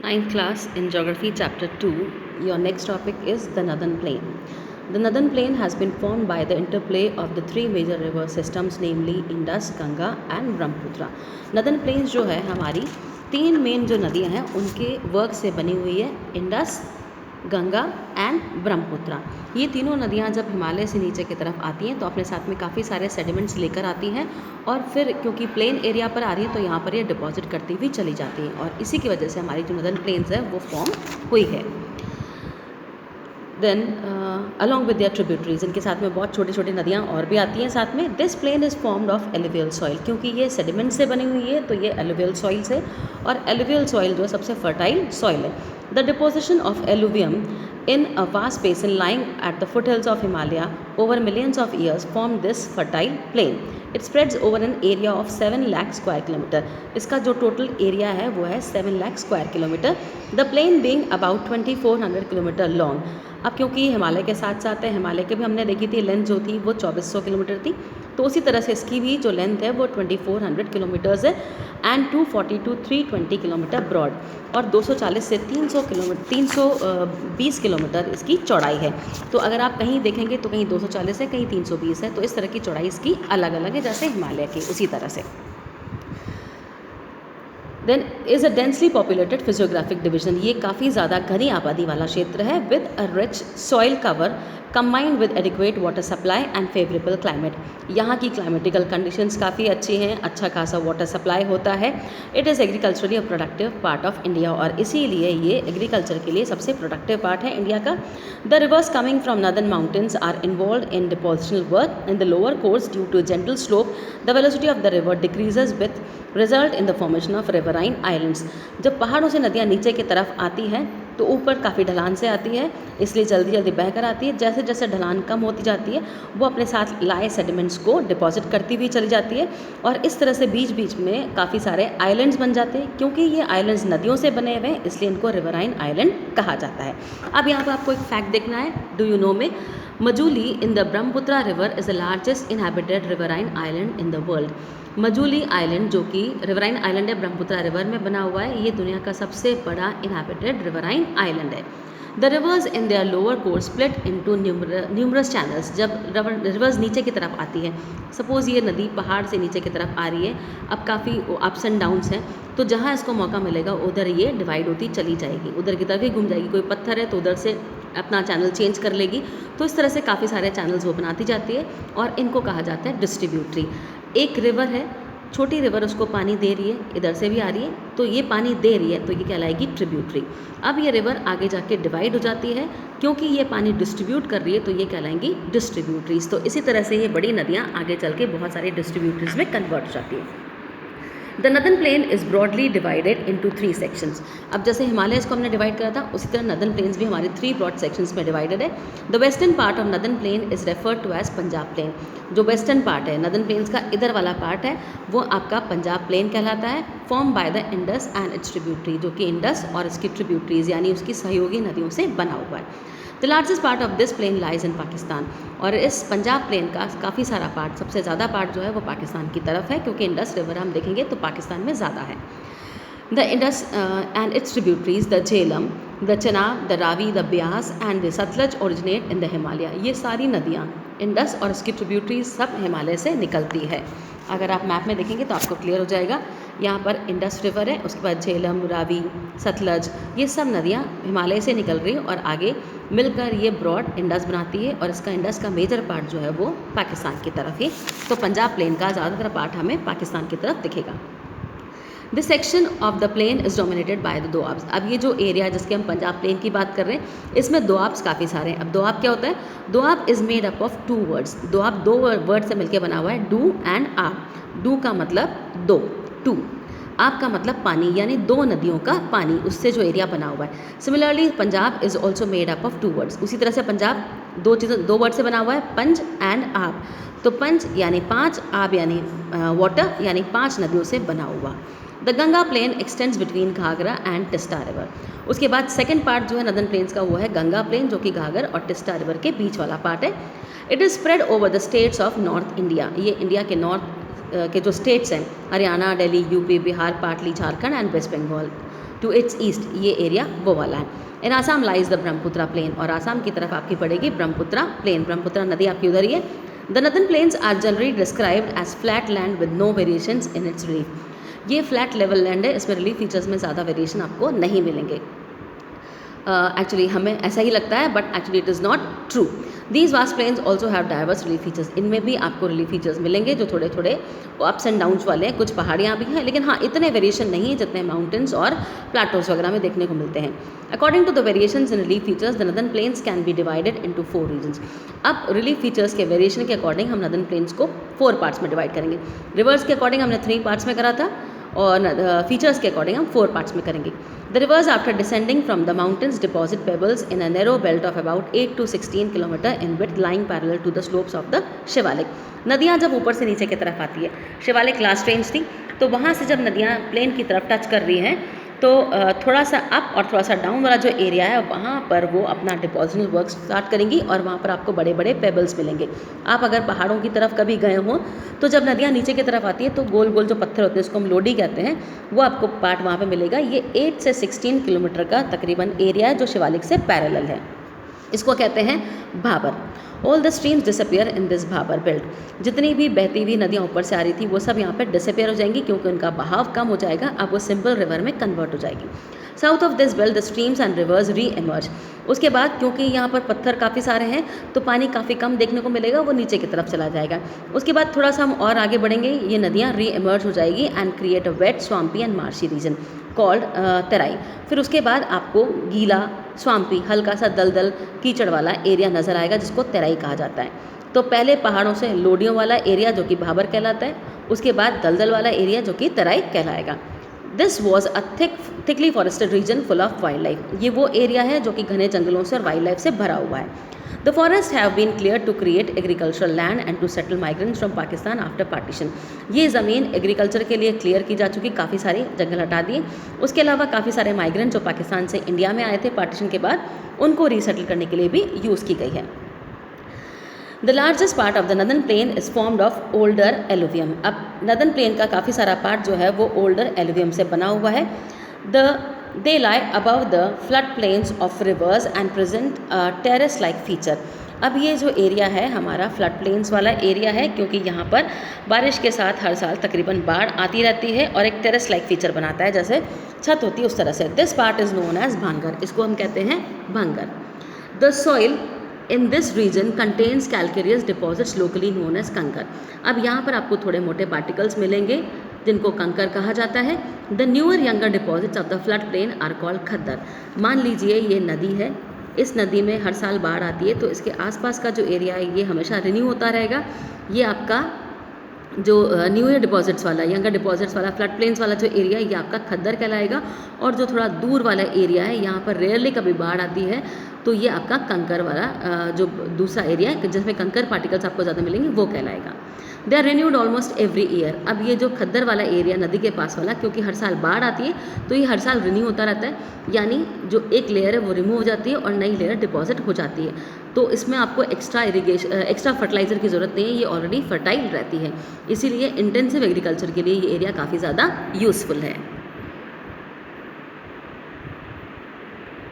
Ninth class in Geography Chapter 2, your next topic is the Northern Plain. The Northern Plain has been formed by the interplay of the three major river systems, namely Indus, Ganga and Brahmaputra. Northern Plains जो है हमारी तीन main जो नदियाँ हैं उनके work से बनी हुई है, इंडस, गंगा एंड ब्रह्मपुत्रा। ये तीनों नदियाँ जब हिमालय से नीचे की तरफ आती हैं तो अपने साथ में काफ़ी सारे सेडिमेंट्स लेकर आती हैं और फिर क्योंकि प्लेन एरिया पर आ रही है तो यहाँ पर ये डिपॉजिट करती हुई चली जाती हैं और इसी की वजह से हमारी जो नदर्न प्लेन्स है वो फॉर्म हुई है। Then along with their tributaries, इनके साथ में बहुत छोटी छोटी नदियाँ और भी आती हैं साथ में। This plain is formed of alluvial soil, क्योंकि ये सेडिमेंट से बनी हुई है तो ये एलुवियल सॉइल से, और एलुवियल सॉइल जो है सबसे फर्टाइल सॉइल है। The deposition of alluvium in a vast basin lying at the foothills of Himalaya over millions of years form this fertile plain. It spreads over an area of 7 lakh square kilometer. इसका जो total area है वो है 7 lakh square kilometer. The plain being about 2400 kilometer long. अब क्योंकि हिमालय के साथ साथ है, हिमालय के भी हमने देखी थी लेंथ जो थी वो 2400 किलोमीटर थी, तो उसी तरह से इसकी भी जो लेंथ है वो 2400 किलोमीटर्स है एंड 240 to 320 किलोमीटर ब्रॉड, और 240 से 320 किलोमीटर इसकी चौड़ाई है। तो अगर आप कहीं देखेंगे तो कहीं 240 है, कहीं 320 है, तो इस तरह की चौड़ाई इसकी अलग अलग है जैसे हिमालय की, उसी तरह से। Then is a densely populated physiographic division, ये काफ़ी ज़्यादा घनी आबादी वाला क्षेत्र है with a rich soil cover combined with adequate water supply and favourable climate. यहाँ की क्लाइमेटिकल कंडीशंस काफ़ी अच्छी हैं, अच्छा खासा वाटर सप्लाई होता है। It is agriculturally a productive part of India, और इसीलिए ये एग्रीकल्चर के लिए सबसे प्रोडक्टिव पार्ट है इंडिया का। The rivers coming from northern mountains are involve in depositional work in the lower course due to gentle slope. The velocity of the river decreases with result in the formation of riverine islands. जब पहाड़ों से नदियाँ नीचे की तरफ आती हैं तो ऊपर काफ़ी ढलान से आती है, इसलिए जल्दी जल्दी बहकर आती है। जैसे जैसे ढलान कम होती जाती है वो अपने साथ लाए सेडिमेंट्स को डिपॉजिट करती हुई चली जाती है, और इस तरह से बीच बीच में काफ़ी सारे आइलैंड्स बन जाते हैं। क्योंकि ये आइलैंड्स नदियों से बने हुए हैं इसलिए इनको रिवराइन आइलैंड कहा जाता है। अब यहाँ पर आपको एक फैक्ट देखना है, डू यू नो में Majuli in the Brahmaputra river is the largest inhabited riverine island in the world. Majuli island जो कि रिवराइन आइलैंड है, ब्रह्मपुत्रा रिवर में बना हुआ है, ये दुनिया का सबसे बड़ा इनहैबिटेड रिवराइन आइलैंड है। The reverse in their lower course split into numerous channels. जब रिवर्स नीचे की तरफ आती है, सपोज़ ये नदी पहाड़ से नीचे की तरफ आ रही है, अब काफ़ी अप्स एंड डाउन्स हैं, तो जहाँ इसको मौका मिलेगा उधर ये डिवाइड होती चली जाएगी, उधर की तरफ ही घूम जाएगी। कोई पत्थर है तो उधर से अपना चैनल चेंज कर लेगी, तो इस तरह से काफ़ी सारे चैनल्स वो बनाती जाती है और इनको कहा जाता है डिस्ट्रीब्यूटरी। एक रिवर है, छोटी रिवर, उसको पानी दे रही है, इधर से भी आ रही है, तो ये पानी दे रही है तो ये कहलाएगी ट्रिब्यूटरी। अब ये रिवर आगे जाके डिवाइड हो जाती है, क्योंकि ये पानी डिस्ट्रीब्यूट कर रही है तो ये कहलाएंगी डिस्ट्रीब्यूटरीज। तो इसी तरह से ये बड़ी नदियाँ आगे चल के बहुत सारी डिस्ट्रीब्यूटरीज में कन्वर्ट हो जाती है। The northern plain is broadly divided into 3 sections. अब जैसे हिमालय को हमने डिवाइड करा था, उसी तरह नदर्न प्लेन्स भी हमारे 3 ब्रॉड सेक्शंस में डिवाइडेड है। The western part of northern plain is referred to as Punjab plain. जो वेस्टर्न पार्ट है नदर्न प्लेन्स का, इधर वाला पार्ट है वो आपका पंजाब प्लेन कहलाता है, form by the Indus and it's tributary, जो कि इंडस और इसकी ट्रिब्यूटरीज यानी उसकी सहयोगी नदियों से बना हुआ है। The largest part of this plain lies in Pakistan, और इस पंजाब प्लेन का काफ़ी सारा पार्ट, सबसे ज़्यादा पार्ट जो है वो पाकिस्तान की तरफ है, क्योंकि इंडस रिवर हम देखेंगे तो पाकिस्तान में ज़्यादा है। The Indus and it's tributaries the Jhelum, the Chenab, the Ravi, the Beas and the Sutlej originate in the Himalaya. ये सारी नदियाँ, इंडस और इसकी ट्रिब्यूटरीज सब हिमालय से निकलती है। अगर आप मैप में देखेंगे तो आपको क्लियर हो जाएगा। यहाँ पर इंडस रिवर है, उसके बाद झेलम, रावी, सतलज, ये सब नदियाँ हिमालय से निकल रही हैं और आगे मिलकर ये ब्रॉड इंडस बनाती है, और इसका इंडस का मेजर पार्ट जो है वो पाकिस्तान की तरफ है। तो पंजाब प्लेन का ज़्यादातर पार्ट हमें पाकिस्तान की तरफ दिखेगा। This section of the plain is dominated by the doabs. अब ये जो एरिया जिसके हम पंजाब प्लेन की बात कर रहे हैं, इसमें दोआब्स काफ़ी सारे हैं। अब दोआब क्या होता है? Doab is made up of 2 words. Doab 2 word से मिलकर बना हुआ है, डू एंड आब। डू का मतलब दो, टू, आब का मतलब पानी, यानी 2 नदियों का पानी, उससे जो एरिया बना हुआ है। Similarly Punjab is also made up of 2 words. उसी तरह से पंजाब 2 वर्ड से बना हुआ है, पंज एंड आब। तो पंज यानी 5, आब यानी वाटर, यानी 5 नदियों से बना हुआ। The Ganga plain extends between Ghaghara and Teesta river. उसके बाद सेकंड पार्ट जो है नदर्न प्लेन्स का वो है गंगा प्लेन, जो कि घाघर और टिस्टा रिवर के बीच वाला पार्ट है। It is spread over the states of north India. ये इंडिया के नॉर्थ के जो स्टेट्स हैं, हरियाणा, दिल्ली, यूपी, बिहार, पाटली, Jharkhand and west Bengal, to its east, ये एरिया वो वाला है। In Assam lies the Brahmaputra plain, और आसाम की तरफ आपकी पड़ेगी ब्रह्मपुत्रा प्लेन, ब्रह्मपुत्रा नदी आपकी उधर ही है। The northern plains are generally described as flat land with no variations in its relief. ये फ्लैट लेवल लैंड है, इसमें रिलीफ फीचर्स में ज़्यादा वेरिएशन आपको नहीं मिलेंगे। एक्चुअली हमें ऐसा ही लगता है, but actually it is not true. These vast plains also have diverse relief features, इनमें भी आपको रिलीफ फीचर्स मिलेंगे जो थोड़े थोड़े अप्स एंड डाउन्स वाले हैं। कुछ पहाड़ियाँ भी हैं, लेकिन हाँ इतने वेरिएशन नहीं है जितने माउंटेन्स और प्लाटोज वगैरह में देखने को मिलते हैं। According to the variations in relief features, the northern plains can be divided into 4 regions. अब रिलीफ फीचर्स के वेरिएशन के अकॉर्डिंग हम नदन प्लेन्स को 4 पार्ट्स में डिवाइड करेंगे। रिवर्स के अकॉर्डिंग हमने 3 पार्ट्स में करा था, और फीचर्स के अकॉर्डिंग हम 4 पार्ट्स में करेंगे। The rivers after descending from the mountains deposit pebbles in a narrow belt of about 8 to 16 kilometre in width lying parallel to the slopes of the Shivalik. नदियाँ जब ऊपर से नीचे की तरफ आती है, शिवालिक लास्ट रेंज थी, तो वहाँ से जब नदियाँ प्लेन की तरफ टच कर रही हैं तो थोड़ा सा अप और थोड़ा सा डाउन वाला जो एरिया है वहाँ पर वो अपना डिपॉजिशनल वर्क स्टार्ट करेंगी, और वहाँ पर आपको बड़े बड़े पेबल्स मिलेंगे। आप अगर पहाड़ों की तरफ कभी गए हों तो जब नदियाँ नीचे की तरफ आती है तो गोल गोल जो पत्थर होते हैं, इसको हम लोडी कहते हैं, वो आपको पार्ट वहाँ पे मिलेगा। ये 8 से 16 किलोमीटर का तकरीबन एरिया है जो शिवालिक से पैरेलल है। इसको कहते हैं Bhabar. All the streams disappear in this Bhabar belt. जितनी भी बहती हुई नदियाँ ऊपर से आ रही थी वो सब यहाँ पर डिसअपियर हो जाएंगी, क्योंकि उनका बहाव कम हो जाएगा, अब वो सिंपल रिवर में कन्वर्ट हो जाएगी। South of this belt the streams and reverse री एमर्ज। उसके बाद क्योंकि यहाँ पर पत्थर काफ़ी सारे हैं तो पानी काफ़ी कम देखने को मिलेगा, वो नीचे की तरफ चला जाएगा। उसके बाद थोड़ा सा हम और आगे बढ़ेंगे, ये नदियाँ री एमर्ज हो जाएगी and create a wet swampy and marshy region called Terai. फिर उसके बाद आपको गीला स्वाम्पी हल्का सा दलदल कीचड़ वाला एरिया नज़र आएगा जिसको तराई कहा जाता है। तो पहले पहाड़ों से लोडियों वाला एरिया जो कि भाबर कहलाता है, उसके बाद दलदल वाला एरिया जो कि तराई कहलाएगा। This was a thickly forested region full of wildlife. ये वो एरिया है जो कि घने जंगलों से और वाइल्ड लाइफ से भरा हुआ है। The forest have been clear to create agricultural land and to settle migrants from Pakistan after partition. ये ज़मीन एग्रीकल्चर के लिए क्लियर की जा चुकी, काफ़ी सारे जंगल हटा दिए। उसके अलावा काफ़ी सारे माइग्रेंट जो पाकिस्तान से इंडिया में आए थे पार्टीशन के बाद, उनको रीसेटल करने के लिए भी यूज़ की गई है। The largest part of the northern plain is formed of older alluvium. अब नदन प्लेन का काफ़ी सारा पार्ट जो है वो ओल्डर एलुवियम से बना हुआ है। They lie above the flood plains of rivers and present terrace like feature. अब ये जो एरिया है हमारा फ्लड प्लेन्स वाला एरिया है, क्योंकि यहाँ पर बारिश के साथ हर साल तकरीबन बाढ़ आती रहती है और एक टेरेस लाइक फीचर बनाता है, जैसे छत होती है उस तरह से। This part is known as bhangar, इसको हम कहते हैं bhangar. The soil in this region contains calcareous deposits locally known as kankar. अब यहाँ पर आपको थोड़े मोटे पार्टिकल्स मिलेंगे जिनको कंकर कहा जाता है। The newer younger deposits of the flood plain are called khadar. मान लीजिए ये नदी है, इस नदी में हर साल बाढ़ आती है तो इसके आसपास का जो एरिया है ये हमेशा रिन्यू होता रहेगा। ये आपका जो न्यू ईयर डिपॉजिट्स वाला, यंगर डिपॉजिट्स वाला, फ्लड प्लेन्स वाला जो एरिया है ये आपका खद्दर कहलाएगा। और जो थोड़ा दूर वाला एरिया है, यहाँ पर रेयरली कभी बाढ़ आती है, तो ये आपका कंकर वाला जो दूसरा एरिया है जिसमें कंकर पार्टिकल्स आपको ज़्यादा मिलेंगे वो कहलाएगा। They are renewed almost every year. अब ये जो खद्दर वाला एरिया नदी के पास वाला, क्योंकि हर साल बाढ़ आती है तो ये हर साल रिन्यू होता रहता है, यानी जो एक लेयर है वो रिमूव हो जाती है और नई लेयर डिपॉजिट हो जाती है। तो इसमें आपको एक्स्ट्रा फर्टिलाइज़र की ज़रूरत नहीं है, ये ऑलरेडी फर्टाइल रहती है। इसीलिए इंटेंसिव एग्रीकल्चर के लिए ये एरिया काफ़ी ज़्यादा यूज़फुल है।